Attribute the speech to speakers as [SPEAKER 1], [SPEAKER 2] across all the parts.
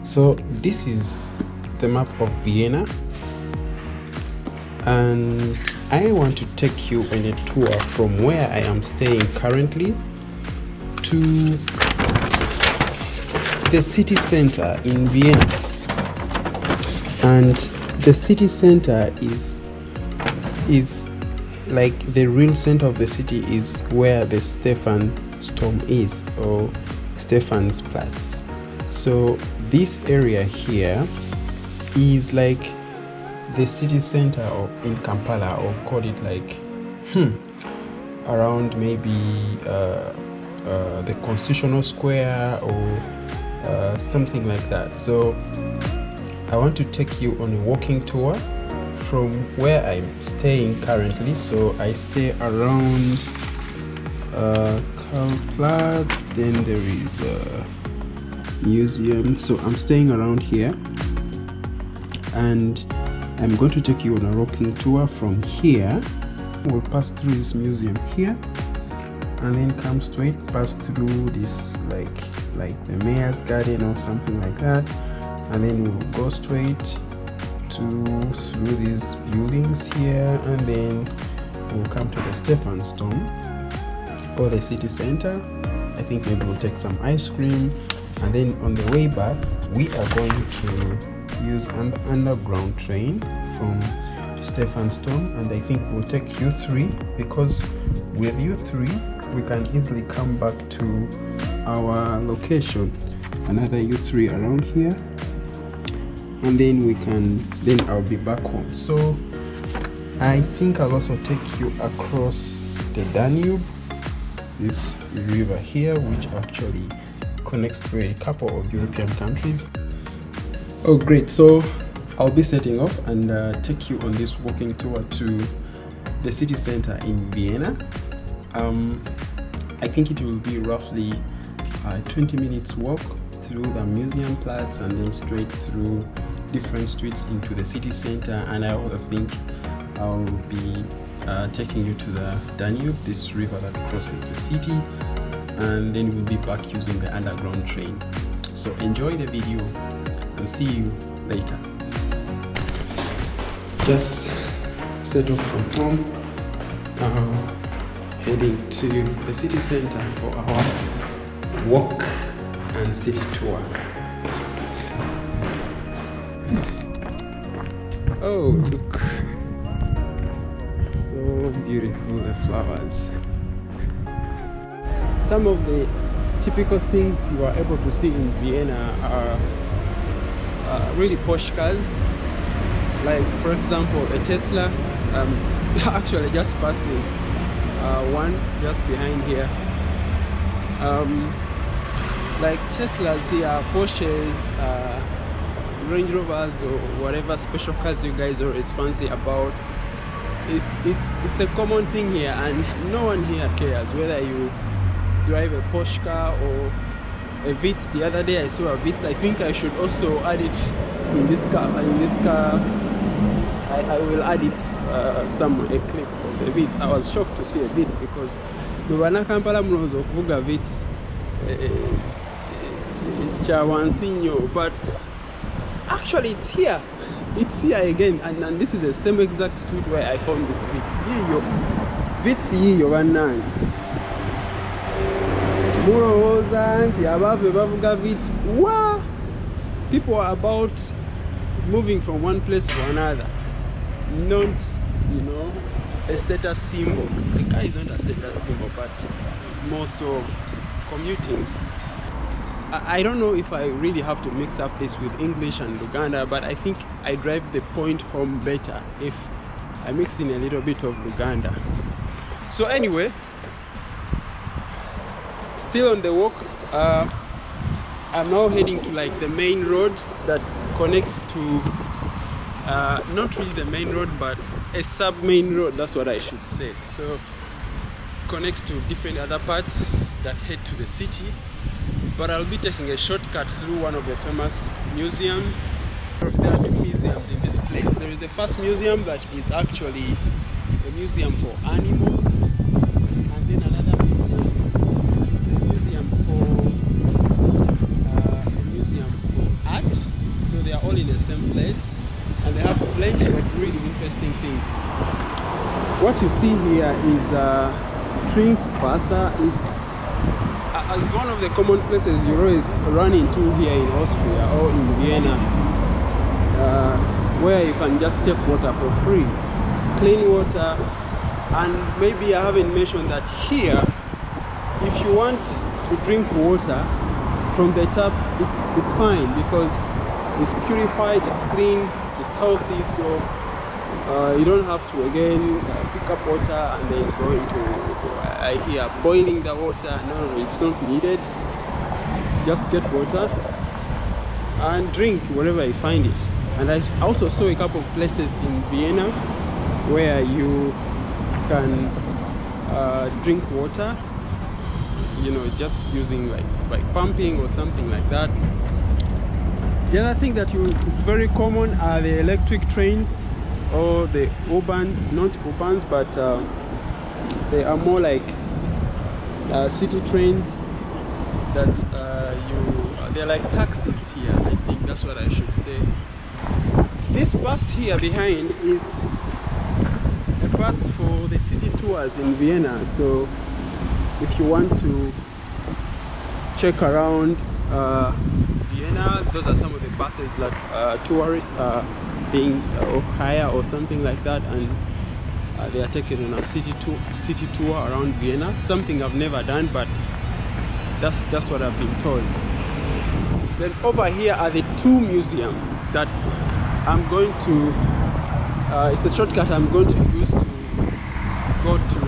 [SPEAKER 1] So this is the map of Vienna, and I want to take you on a tour from where I am staying currently to the city center in Vienna. And the city center is like the real center of the city is where the Stephansdom is, or Stephansplatz. So this area here is like the city center in Kampala, or call it like around maybe the Constitutional Square or something like that. So I want to take you on a walking tour from where I'm staying currently. So I stay around Karlplatz, then there is a museum. So I'm staying around here, and I'm going to take you on a walking tour from here. We'll pass through this museum here, and then come straight past through this like the mayor's garden or something like that, and then we'll go straight through these buildings here, and then we'll come to the Stephansdom, or the city center. I think maybe we'll take some ice cream, and then on the way back we are going to use an underground train from Stephansdom, and I think we'll take U3, because with U3 we can easily come back to our location. Another U3 around here, and then I'll be back home. So I think I'll also take you across the Danube, this river here, which actually connects to a couple of European countries. Oh great, so I'll be setting off and take you on this walking tour to the city center in Vienna. I think it will be roughly 20 minutes walk through the museum Platz, and then straight through different streets into the city center. And I also think I'll be taking you to the Danube, this river that crosses the city, and then we'll be back using the underground train. So enjoy the video and see you later. Just set off from home, heading to the city center for our walk and city tour. Oh, look, so beautiful, the flowers. Some of the typical things you are able to see in Vienna are really posh cars, like for example a Tesla. Actually just passing one just behind here. Like Teslas here, Porsches, Range Rovers, or whatever special cars you guys are always fancy about. It's a common thing here, and no one here cares whether you drive a Porsche car or a Vitz. The other day I saw a Vitz. I think I should also add it in this car. I will add it somewhere, a clip of the Vitz. I was shocked to see a Vitz, because Mubana Kampala mrozo kuvuga Vitz chawansinyo, but actually it's here again, and this is the same exact street where I found this Vitz yiyo banani muroza nti abave bavuga Vitz. Wow, people are about moving from one place to another, not, you know, a status symbol. The car is not a status symbol, but more so of commuting. I don't know if I really have to mix up this with English and Luganda, but I think I drive the point home better if I mix in a little bit of Luganda. So anyway, still on the walk, I'm now heading to like the main road that connects to not really the main road, but a sub-main road, that's what I should say. So connects to different other parts that head to the city, but I'll be taking a shortcut through one of the famous museums. There are two museums in this place. There is the first museum that is actually a museum for animals, and then another museum is a museum for art. what you see here is Trinkwasser. It's one of the common places you always run into here in Austria or in Vienna, where you can just take water for free, clean water. And maybe I haven't mentioned that here, if you want to drink water from the tap, it's fine, because it's purified, it's clean, it's healthy. So you don't have to again pick up water and then go into I hear boiling the water. No, it's not needed. Just get water and drink wherever you find it. And I also saw a couple of places in Vienna where you can drink water, you know, just using like pumping or something like that. The other thing that is very common are the electric trains, or the urban, not urbans, but they are more like city trains that they're like taxis here. I think that's what I should say. This bus here behind is a bus for the city tours in Vienna. So if you want to check around Vienna, those are some of the buses that tourists are being hire or something like that, and they are taken on a city tour around Vienna. Something I've never done, but that's what I've been told. Then over here are the two museums that I'm going to it's a shortcut I'm going to use to go to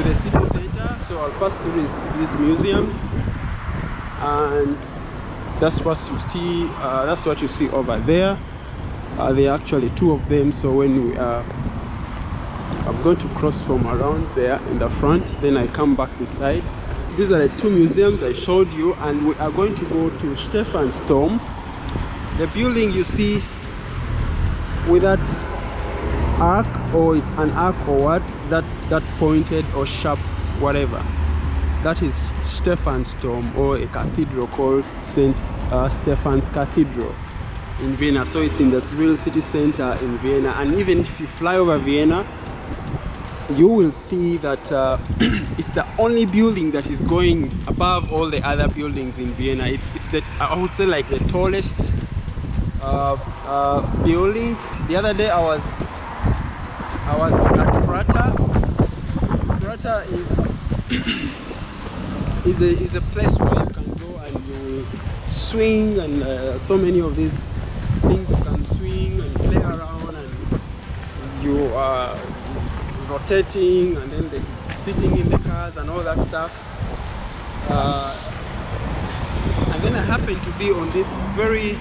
[SPEAKER 1] the city center. So I'll pass through these museums, and that's what you see. That's what you see over there. There are actually two of them. So when I'm going to cross from around there in the front, then I come back this side. These are the two museums I showed you, and we are going to go to Stephansdom. The building you see with that arc, or it's an arc or what, that pointed or sharp whatever, that is Stephansdom, or a cathedral called St. Stephan's Cathedral in Vienna. So it's in the real city center in Vienna, and even if you fly over Vienna, you will see that it's the only building that is going above all the other buildings in Vienna. It's the, I would say, like the tallest building. The other day I was at Prater. Prater is a place where you can go and you swing, and so many of these things you can swing and play around, and you are rotating, and then sitting in the cars and all that stuff. And then I happened to be on this very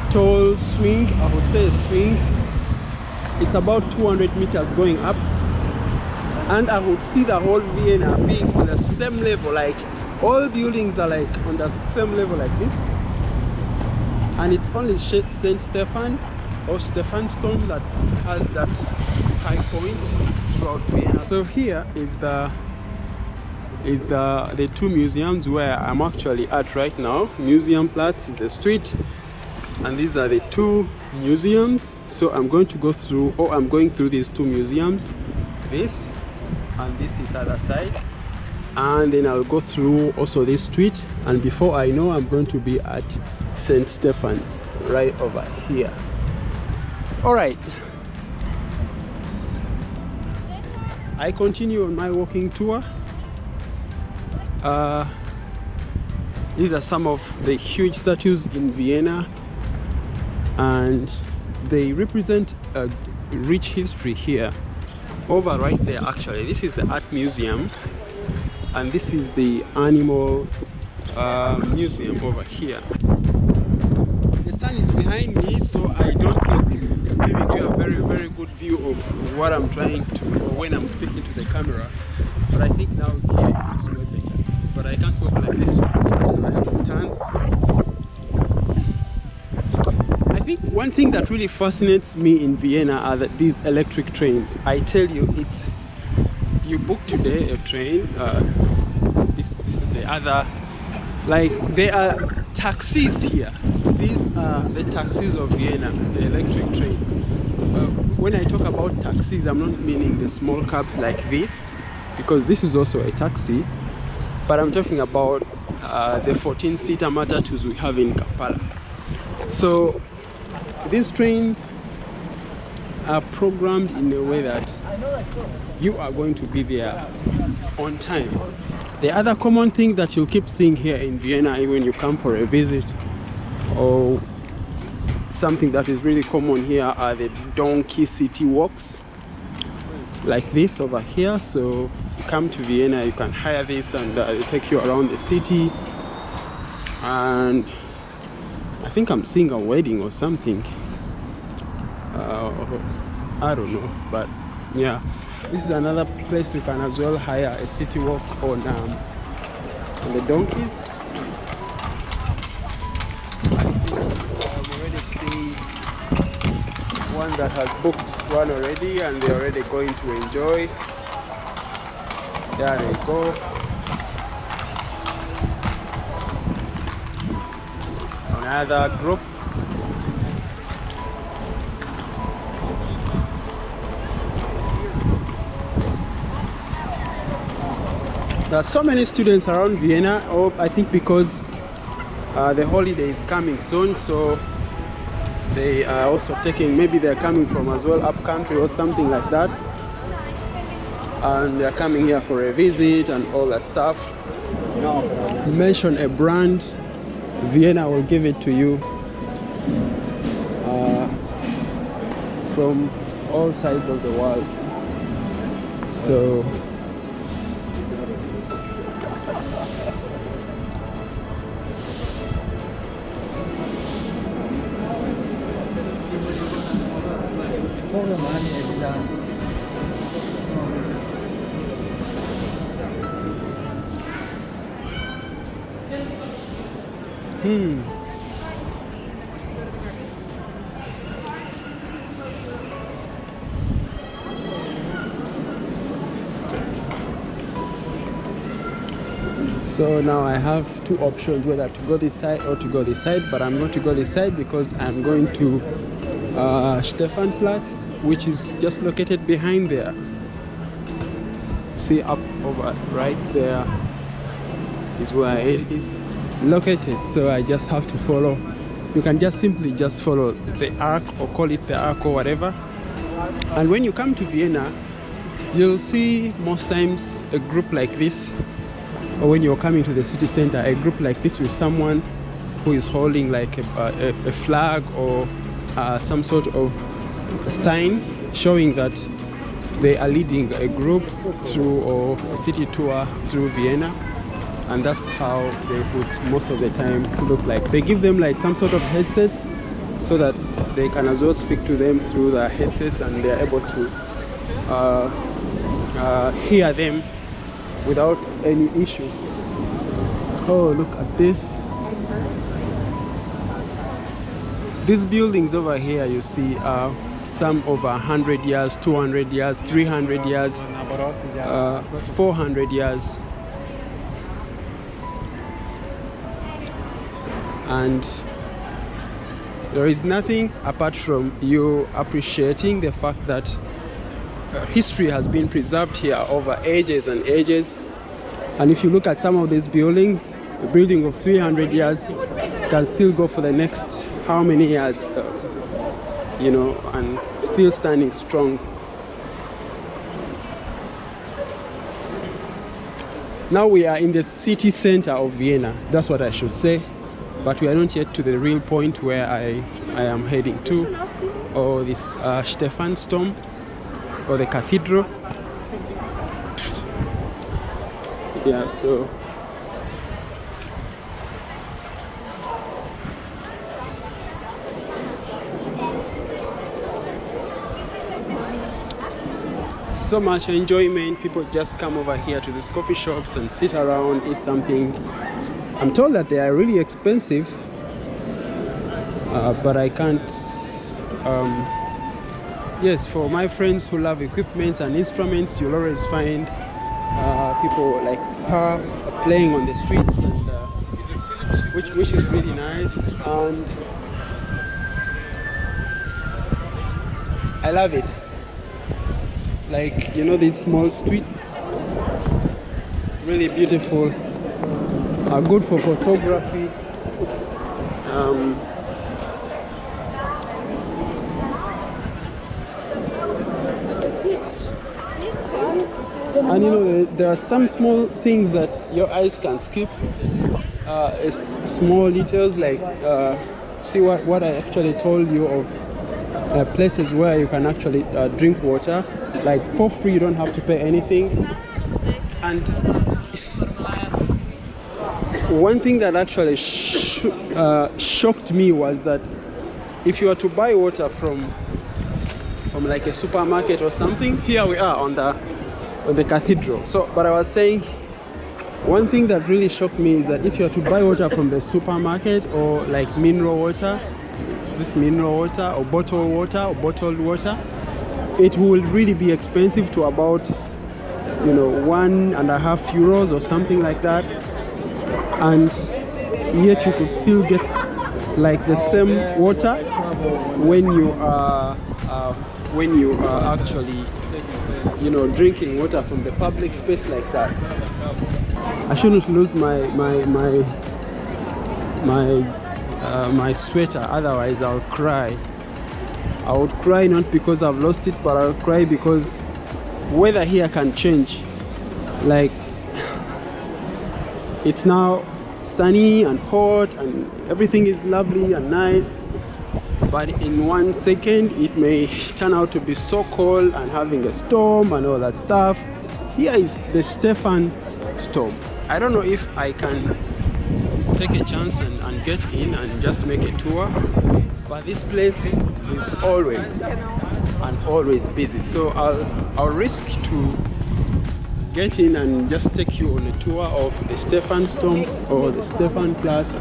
[SPEAKER 1] tall swing. I would say a swing. It's about 200 meters going up, and I would see the whole Vienna being on the same level, like all buildings are like on the same level like this, and it's only St. Stephan or Stephansdom that has that high point throughout Vienna. So here is the two museums where I'm actually at right now. Museumplatz is the street, and these are the two museums. So I'm going to go through, or I'm going through these two museums, this and this is other side, and then I'll go through also this street, and before I know, I'm going to be at St. Stephan's right over here. All right, I continue on my walking tour. These are some of the huge statues in Vienna, and they represent a rich history here. Over right there, actually, this is the art museum, and this is the animal museum over here. The sun is behind me, so I don't think it's giving you a very good view of what I'm trying to, or when I'm speaking to the camera. But I think now here it's way better. But I can't walk like this to the city, so I have to turn. I think one thing that really fascinates me in Vienna are these electric trains. I tell you, it's, you book today a train, this is the other, like there are taxis here. these are the taxis of Vienna, the electric train. When I talk about taxis, I'm not meaning the small cabs like this, because this is also a taxi, but I'm talking about the 14-seater matatus we have in Kampala. So these trains are programmed in a way that you are going to be there on time. The other common thing that you'll keep seeing here in Vienna when you come for a visit, or something that is really common here, are the donkey city walks like this over here. So you come to Vienna, you can hire this and they take you around the city. And I think I'm seeing a wedding or something. I don't know, but yeah, this is another place you can as well hire a city walk on the donkeys. I've already seen one that has booked one already, and they're already going to enjoy. There they go. Another group. There are so many students around Vienna, I think because the holiday is coming soon, so they are also taking, maybe they're coming from as well up country or something like that, and they're coming here for a visit and all that stuff. Mention a brand, Vienna will give it to you from all sides of the world. So so now I have two options, whether to go this side or to go this side, but I'm going to go this side because I'm going to Stephansplatz, which is just located behind there. See, up over right there is where it is located. So I just have to follow. You can just simply just follow the arc, or call it the arc or whatever. And when you come to Vienna, you'll see most times a group like this, or when you're coming to the city center, a group like this with someone who is holding like a flag or some sort of sign showing that they are leading a group through, or a city tour through Vienna. And that's how they would most of the time look like. They give them like some sort of headsets so that they can as well speak to them through the headsets, and they're able to hear them without any issue. Oh, look at this. These buildings over here, you see, some over 100 years, 200 years, 300 years, 400 years. And there is nothing apart from you appreciating the fact that history has been preserved here over ages and ages. And if you look at some of these buildings, a building of 300 years can still go for the next how many years, you know, and still standing strong. Now we are in the city center of Vienna, that's what I should say, but we are not yet to the real point where I am heading to, or this Stephansdom, or the Cathedral. Yeah, so so much enjoyment. People just come over here to these coffee shops and sit around, eat something. I'm told that they are really expensive, but I can't. Yes, for my friends who love equipments and instruments, you'll always find people like her playing on the streets, and which is really nice, and I love it. Like, you know, these small streets, really beautiful, are good for photography. And you know, there are some small things that your eyes can skip. It's small details like see what I actually told you of places where you can actually drink water, like for free. You don't have to pay anything. And one thing that actually shocked me was that if you were to buy water from like a supermarket or something, here we are on the cathedral. So, but I was saying, one thing that really shocked me is that if you are to buy water from the supermarket, or like mineral water, this mineral water or bottled water, it will really be expensive to about, you know, €1.5 or something like that, and yet you could still get like the same water when you are actually, you know, drinking water from the public space like that. I shouldn't lose my sweater, otherwise I'll cry. I would cry not because I've lost it, but I'll cry because weather here can change. Like, it's now sunny and hot and everything is lovely and nice, but in 1 second it may turn out to be so cold and having a storm and all that stuff. Here is the Stephansdom. I don't know if I can take a chance and get in and just make a tour, but this place is always busy, so I'll risk to get in and just take you on a tour of the Stephansdom or the Stephanplatz.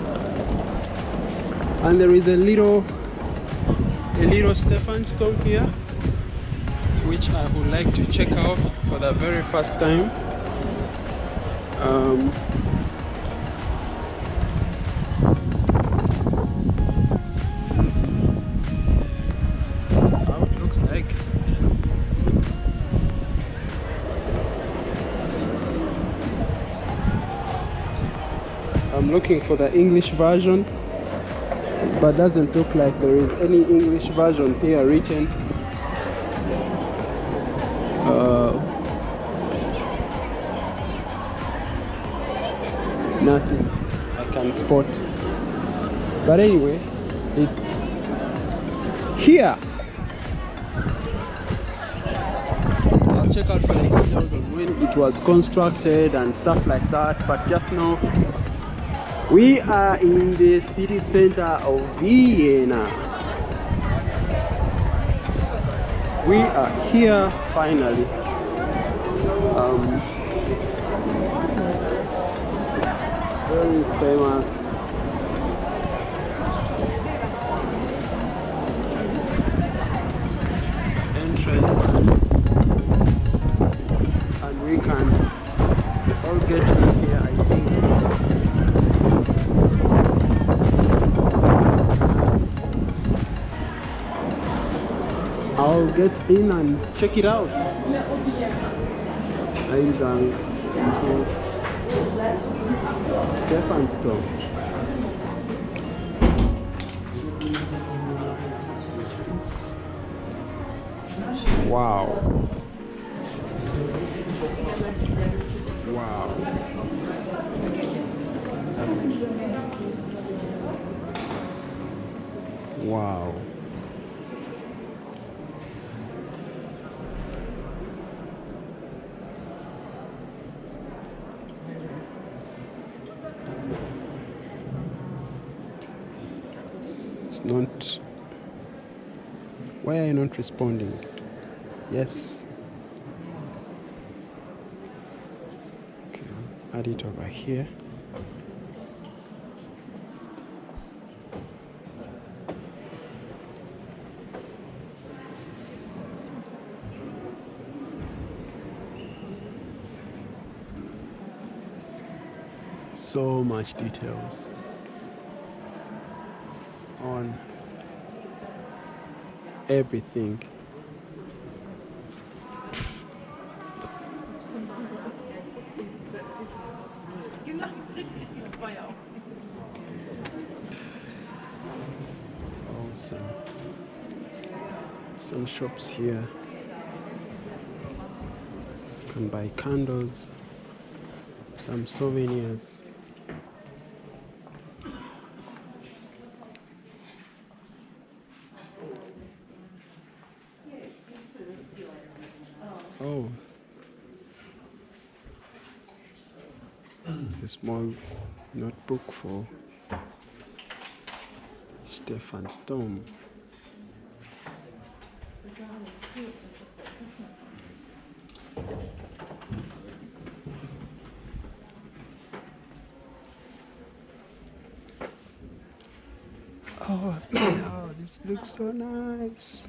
[SPEAKER 1] And there is a little Stephansdom here, which I would like to check out for the very first time. This is how it looks like. I'm looking for the English version, but doesn't look like there is any English version here written. Nothing I can spot, but anyway, it's here. I'll check out for the details of when it was constructed and stuff like that, but just know we are in the city center of Vienna. We are here finally. Very famous entrance, and we can all get in here, I think. I'll get in and check it out. Eingang to Stephansdom. Wow. Wow. Wow. It's not. Why are you not responding? Yes. Okay, I'll add it over here. So much details. on everything. Awesome. Some shops here. You can buy candles, some souvenirs. Oh, a small notebook for Stephansdom. Oh, I've seen, oh, this looks so nice.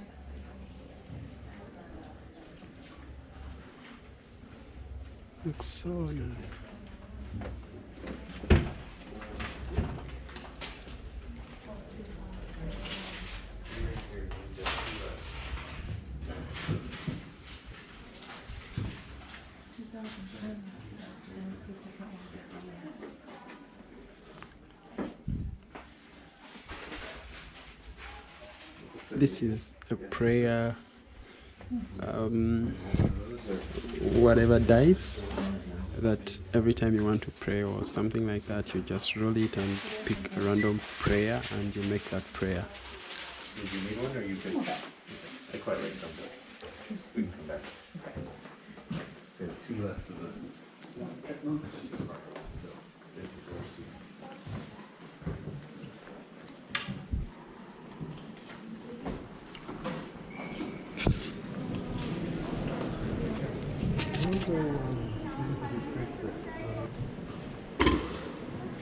[SPEAKER 1] Looks so nice. This is a prayer, whatever dice, that every time you want to pray or something like that, you just roll it and pick a random prayer and you make that prayer.
[SPEAKER 2] Did you need one or you could? I quite like them, but we can come back. Okay. There's two left of the.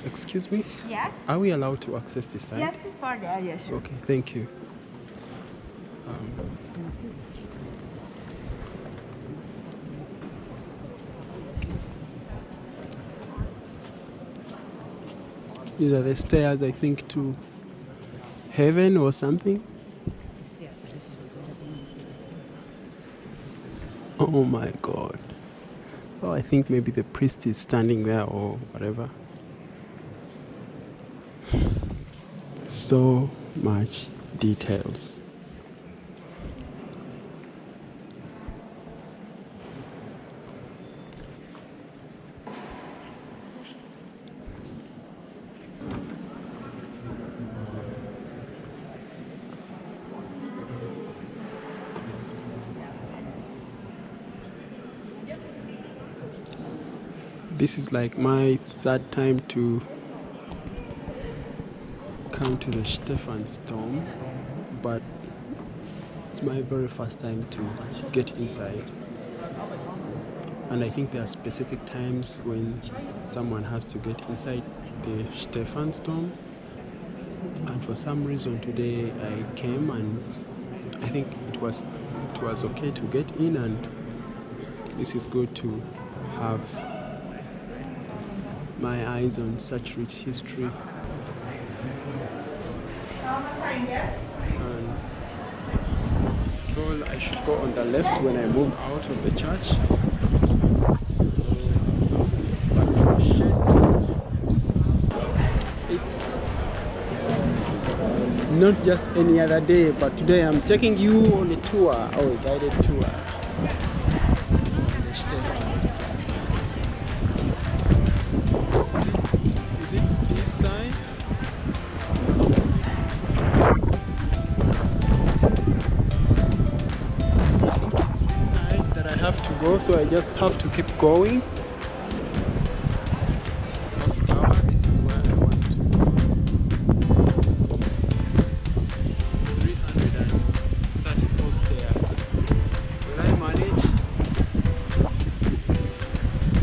[SPEAKER 1] Excuse me?
[SPEAKER 3] Yes?
[SPEAKER 1] Are we allowed to access this side?
[SPEAKER 3] Yes, it's part there, yes, sure.
[SPEAKER 1] Okay, thank you. These are the stairs, I think, to heaven or something. Oh my God. Oh, I think maybe the priest is standing there or whatever. So much details. This is like my third time to come to the Stephansdom, but it's my very first time to get inside. And I think there are specific times when someone has to get inside the Stephansdom. And for some reason today I came and I think it was okay to get in, and this is good to have my eyes on such rich history. And told I should go on the left when I move out of the church. It's not just any other day, but today I'm taking you on a tour, or a guided tour. Is it this side? I think it's this side that I have to go, so I just have to keep going. This is where I want to go. 334 stairs. Will I manage?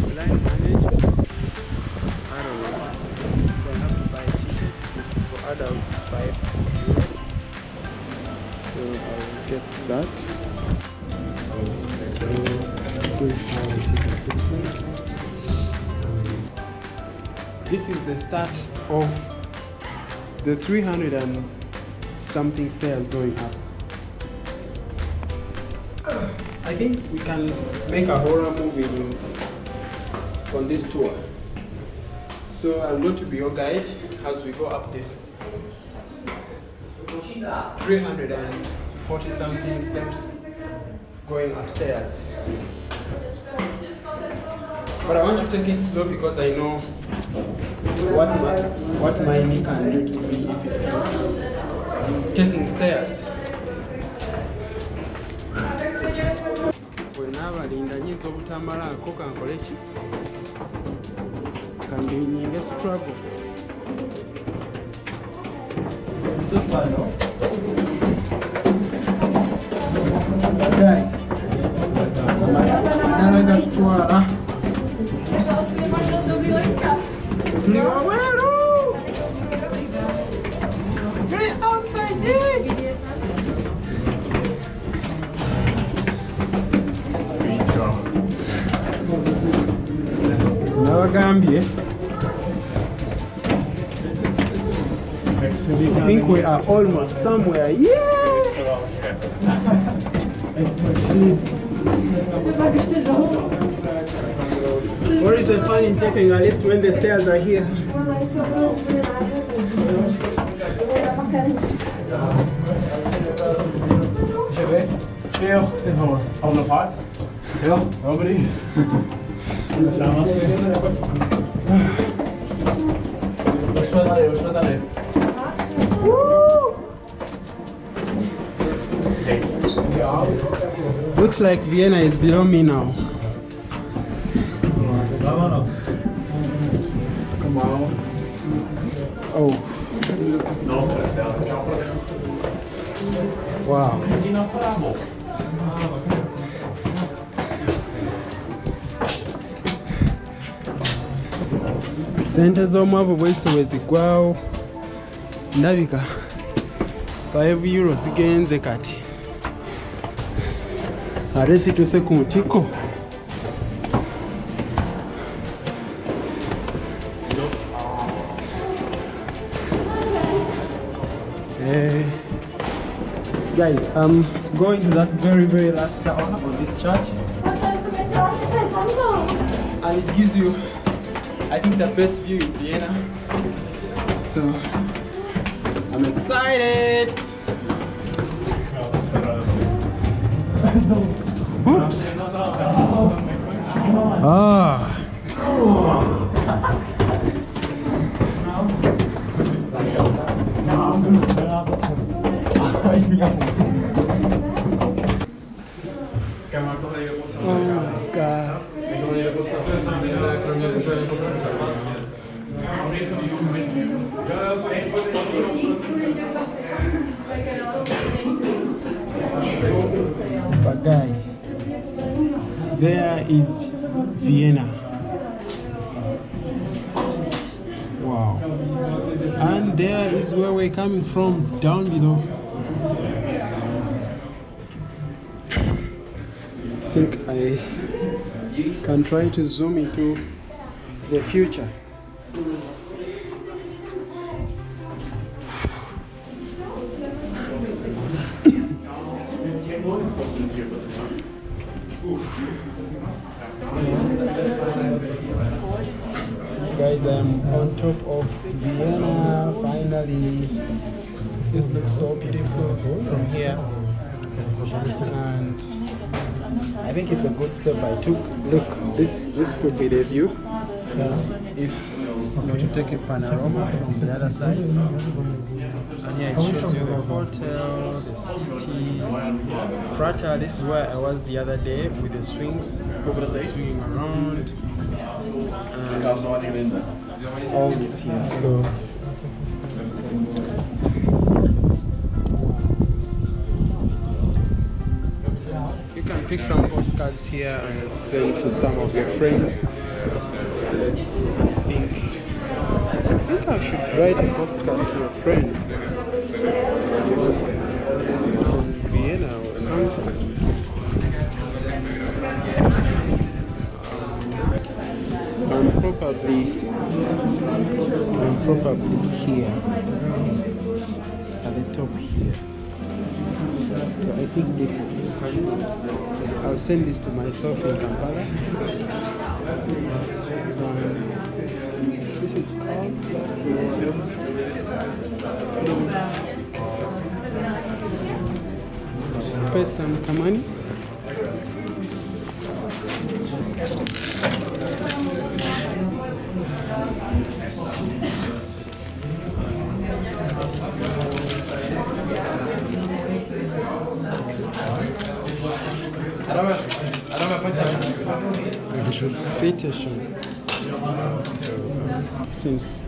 [SPEAKER 1] Will I manage? I don't know. So I have to buy a ticket. If it's for adults, it's 5 euros. So I will get that. So this is how the ticket looks like. This is the start of the 334 something stairs going up. I think we can make a horror movie on this tour. So I'm going to be your guide as we go up this 340 something steps going upstairs. But I want to take it slow because I know what my knee can do to me if it comes to taking stairs. Bwenabalinda nyinza obutamalaako kankole ki kandinyinge struggle. Nalaga tutwala tuli wawelu. Get outside there. Nawagambye, I think we are almost somewhere. Yeah! What is the fun in taking a lift when the stairs are here?
[SPEAKER 3] Veel, voor alle paard. Heel, nobody.
[SPEAKER 1] Looks like Vienna is below me now.
[SPEAKER 3] Come on.
[SPEAKER 1] Oh. Wow. Sente z'omwavu bwezito bwe ziggwawo ndabika 5 euro zigenze kati ate situuse ku ntiko. Guys, I'm going to that very last tower on this church, and it gives you, I think, the best view in Vienna. So I'm excited. Oops. Ah. Oh God. But guys, there is Vienna. Wow. And there is where we're coming from, down below. I think I can try to zoom into the future. Guys, I'm on top of Vienna, finally. This looks so beautiful from here. And I think it's a good step I took. Look, this could be the view. If you were to take a panorama from the other side. And here it shows you the hotel, the city. Prater, this is where I was the other day with the swings, swinging around. And all this here. So you can pick some postcards here and send to some of your friends. I think I should write a postcard to a friend from Vienna or something. I'm probably here at the top here. So I think this is, I'll send this to myself in Kampala. This is all that here. Pesa Mkamani. Petition. So, since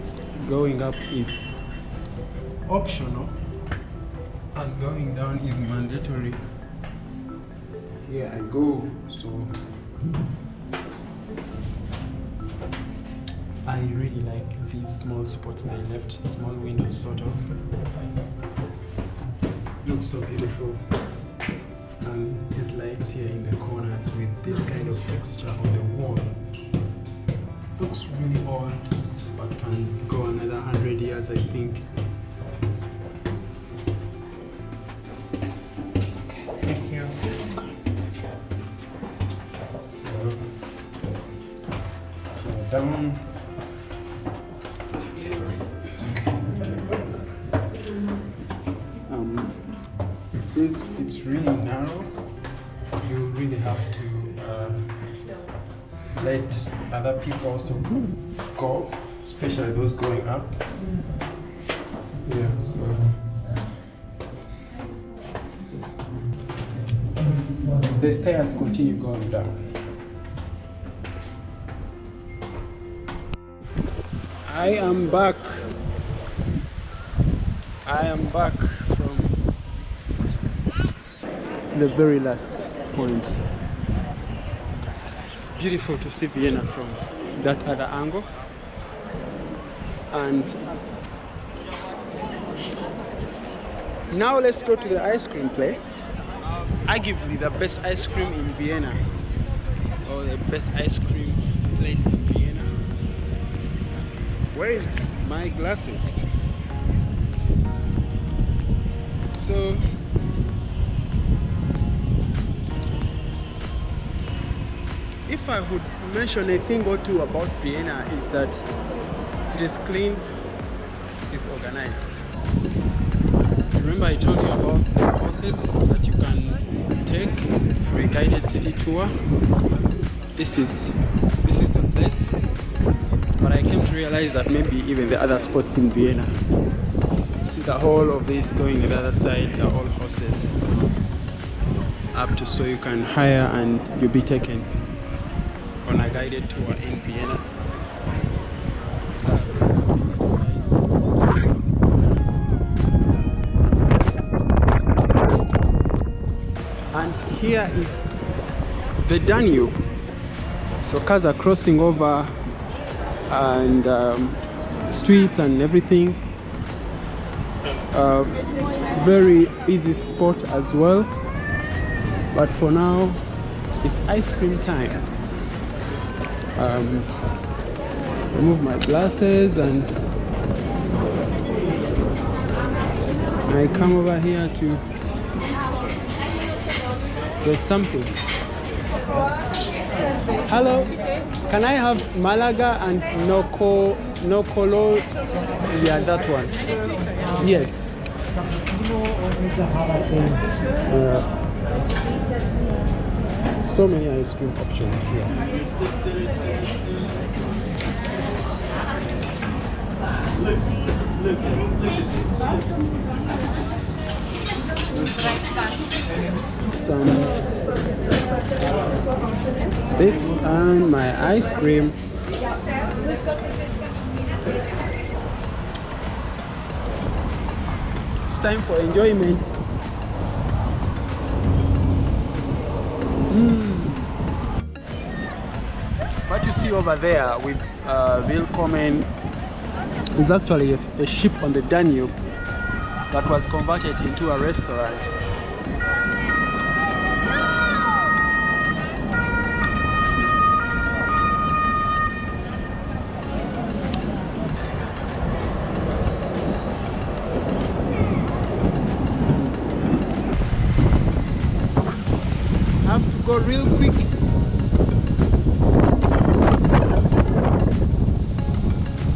[SPEAKER 1] going up is optional and going down is mandatory, here I go. So I really like these small spots they left, small windows sort of. Looks so beautiful. And these lights here in the corners with this kind of texture on the wall. Looks really old, but can go another 100 years, I think. It's okay. Thank you. So, down. It's okay, sorry. It's okay. Since it's really narrow, you really have to let other people also go, especially those going up. Yeah, so the stairs continue going down. I am back from the very last point. It's beautiful to see Vienna from that other angle. And now let's go to the ice cream place. Arguably the best ice cream in Vienna, or the best ice cream place in Vienna. Where is my glasses? So if I would mention a thing or two about Vienna, is that it is clean, it is organized. Remember I told you about the horses that you can take for a guided city tour. This is the place. But I came to realize that maybe even the other spots in Vienna. See the whole of this going to the other side, are all horses. Up to so you can hire and you'll be taken on a guided tour in Vienna. And here is the Danube. So cars are crossing over and streets and everything. Very easy spot as well. But for now, it's ice cream time. Remove my glasses and I come over here to get something. Hello, can I have Malaga and no color? Yeah, that one. Yes. So many ice cream options here. Some this and my ice cream. It's time for enjoyment. What you see over there with Willkommen is actually a ship on the Danube that was converted into a restaurant. go real quick.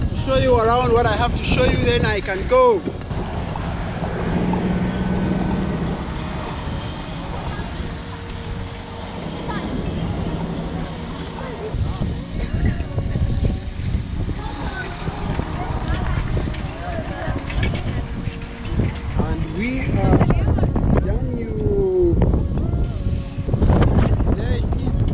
[SPEAKER 1] To show you around what I have to show you, then I can go. And we are Danube. There it is.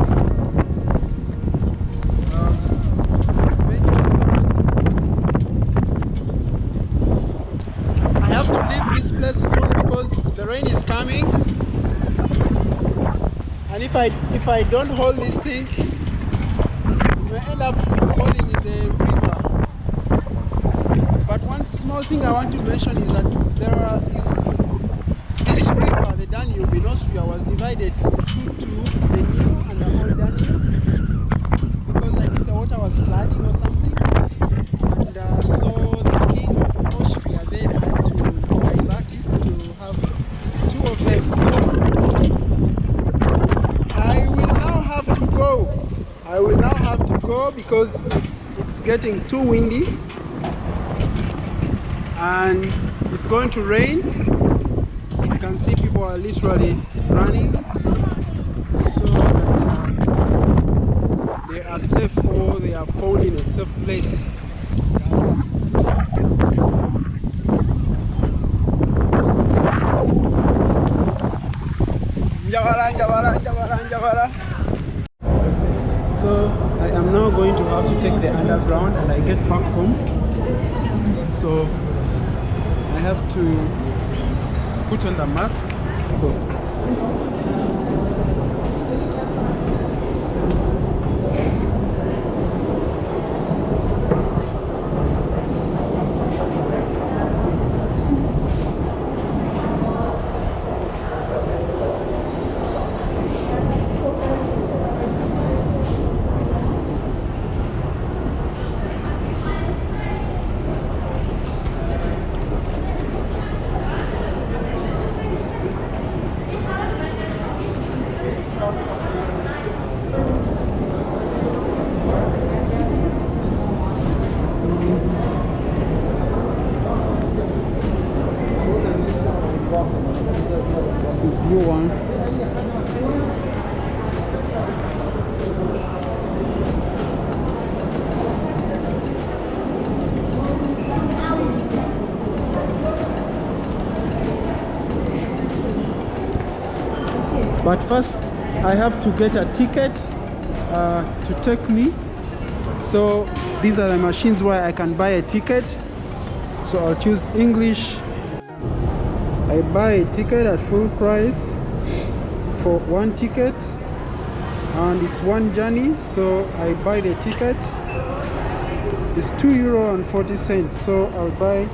[SPEAKER 1] I have to leave this place soon because the rain is coming. And if I don't hold this thing, it may end up falling in the river. But one small thing I want to mention is that this river, the Danube in Austria, was divided into two, the new and the old Danube, because I think the water was flooding or something, and so the king of Austria then had to divert it to have two of them. So I will now have to go. I will now have to go because it's getting too windy and it's going to rain. You can see people are literally running so that they are safe, or they are found in a safe place. So I am now going to have to take the underground and I get back home. So I have to put on the mask. This is U1. But first I have to get a ticket to take me. So these are the machines where I can buy a ticket. So I'll choose English. I buy a ticket at full price for one ticket, and it's one journey, so I buy the ticket. It's €2.40, so I'll buy,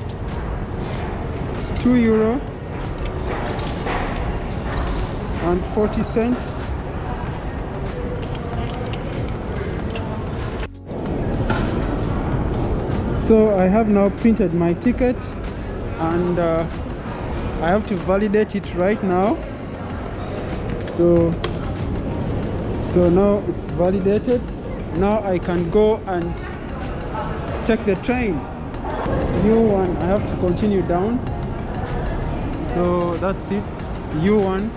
[SPEAKER 1] it's €2.40. So I have now printed my ticket, and I have to validate it right now. So now it's validated. Now I can go and take the train. New one, I have to continue down. So that's it, U1.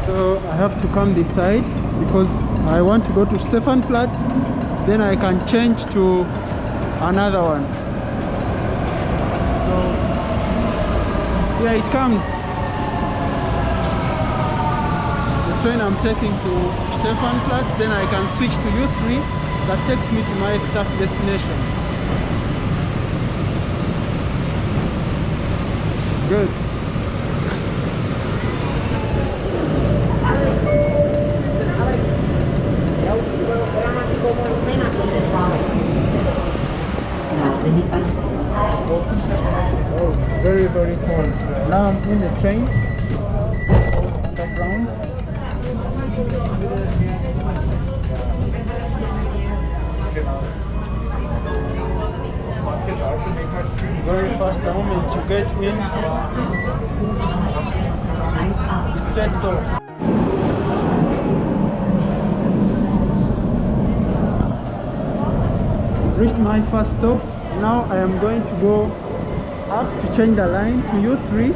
[SPEAKER 1] So I have to come this side because I want to go to Stephansplatz, then I can change to another one. So yeah, it comes. The train I'm taking to Stephansplatz, then I can switch to U3 that takes me to my exact destination. Good. very, very cold. Now I'm in the train, underground. Very fast the moment you get in, it sets off. Reached my first stop. Now I am going to go up to change the line to U3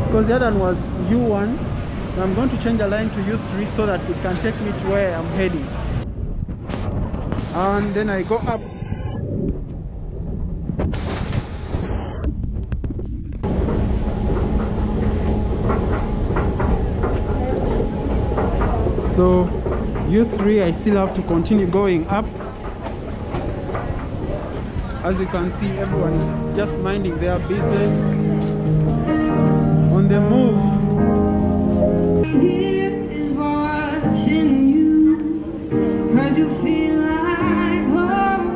[SPEAKER 1] because the other one was U1. Now I'm going to change the line to U3 so that it can take me to where I'm heading. And then I go up. So U3 I still have to continue going up. As you can see, everyone is just minding their business on the move.
[SPEAKER 4] Here is watching you, 'cause you feel like home.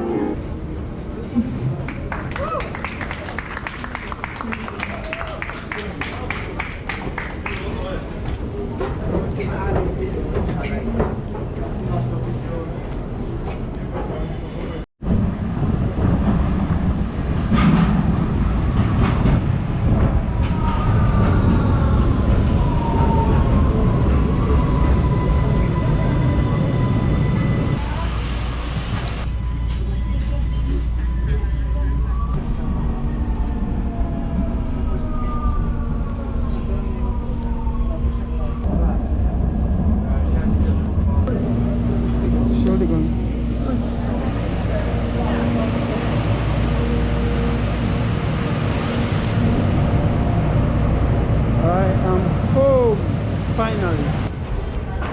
[SPEAKER 1] Finally.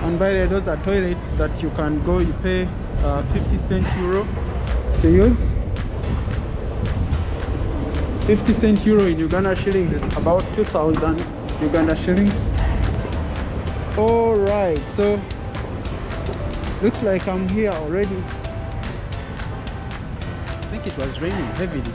[SPEAKER 1] And by the way, those are toilets that you can go, you pay 50 cent euro to use. 50 cent euro in Uganda shillings is about 2,000 Uganda shillings. Alright, so looks like I'm here already. I think it was raining heavily.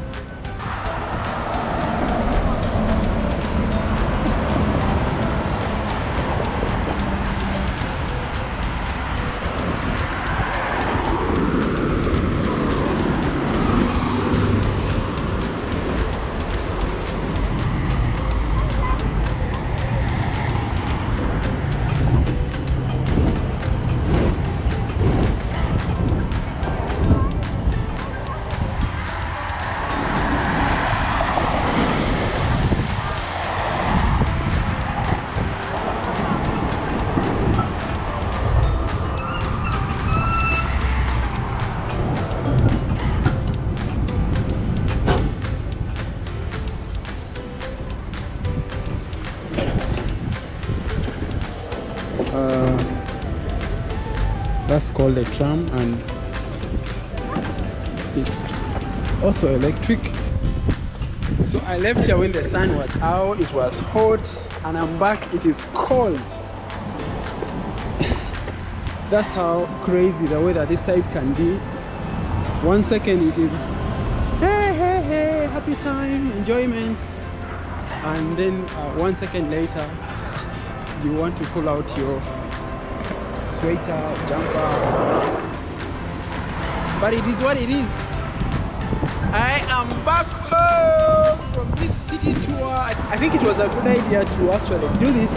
[SPEAKER 1] That's called a tram, and it's also electric. So I left here when the sun was out, it was hot, and I'm back, it is cold. That's how crazy the weather this side can be. 1 second it is hey hey hey, happy time, enjoyment, and then 1 second later you want to pull out your sweater, jumper, but it is what it is. I am back home from this city tour. I think it was a good idea to actually do this.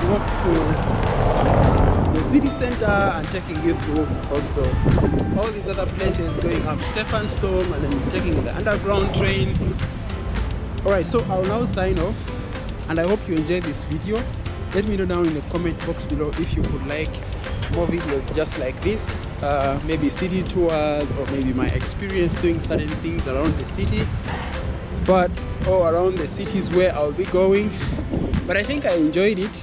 [SPEAKER 1] Walk to the city center and taking you through also all these other places, going up Stephansdom and then taking the underground train. Alright, so I'll now sign off, and I hope you enjoyed this video. Let me know down in the comment box below if you would like more videos just like this, maybe city tours, or maybe my experience doing certain things around the city, or around the cities where I'll be going. But I think I enjoyed it.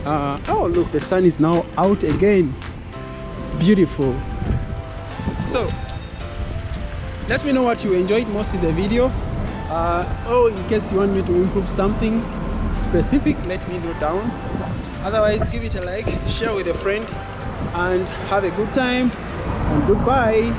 [SPEAKER 1] Oh look, the sun is now out again. Beautiful. So let me know what you enjoyed most in the video. In case you want me to improve something specific, let me know down. Otherwise, give it a like, share with a friend, and have a good time, and goodbye.